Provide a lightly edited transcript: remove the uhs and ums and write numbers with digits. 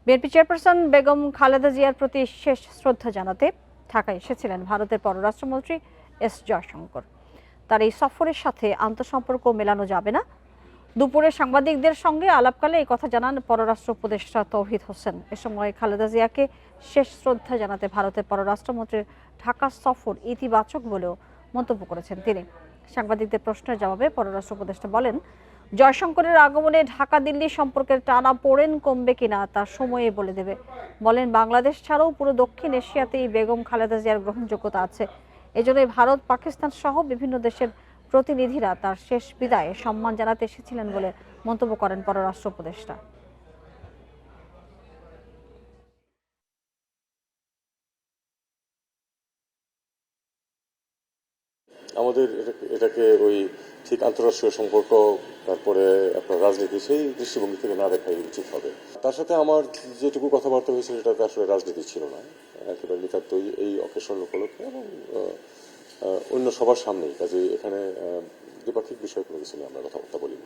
BNP chairperson Begum Khaleda জিয়ার প্রতি শেষ শ্রদ্ধা জানাতে ঢাকায় এসেছিলেন ভারতের পররাষ্ট্রমন্ত্রী এস জয়শঙ্কর। তার এই সফরের সাথে আন্তঃসম্পর্ক মেলানো যাবে না। দুপুরে সাংবাদিকদের সঙ্গে আলাপকালে এই কথা জানান পররাষ্ট্র উপদেষ্টা তৌহিদ হোসেন। এ সময় খালেদা জিয়াকে শেষ শ্রদ্ধা জানাতে ভারতের পররাষ্ট্রমন্ত্রীর ঢাকা সফর ইতিবাচক বলেও মন্তব্য করেছেন তিনি। সাংবাদিকদের প্রশ্নের জবাবে পররাষ্ট্র উপদেষ্টা বলেন, জয়শঙ্করের আগমনে ঢাকা দিল্লি সম্পর্কের টানাপোড়েন কমবে কিনা তা সময়ে বলে দেবে। বলেন, বাংলাদেশ ছাড়াও পুরো দক্ষিণ এশিয়াতেই বেগম খালেদা জিয়ার গ্রহণযোগ্যতা আছে। এজন্যই ভারত, পাকিস্তান সহ বিভিন্ন দেশের প্রতিনিধিরা তার শেষ বিদায়ে সম্মান জানাতে এসেছিলেন বলে মন্তব্য করেন পররাষ্ট্র উপদেষ্টা। আমাদের এটাকে ওই ঠিক আন্তঃরাষ্ট্রীয় সম্পর্ক, তারপরে আপনার রাজনীতি, সেই দৃষ্টিভঙ্গি থেকে না দেখাই উচিত হবে। তার সাথে আমার যেটুকু কথাবার্তা হয়েছে সেটাতে আসলে রাজনীতি ছিল না, একেবারে নিতান্তই এই অকেশন উপলক্ষে এবং অন্য সবার সামনেই। কাজে এখানে দ্বিপাক্ষিক বিষয় কোনো কিছু নিয়ে আমরা কথাবার্তা বলি।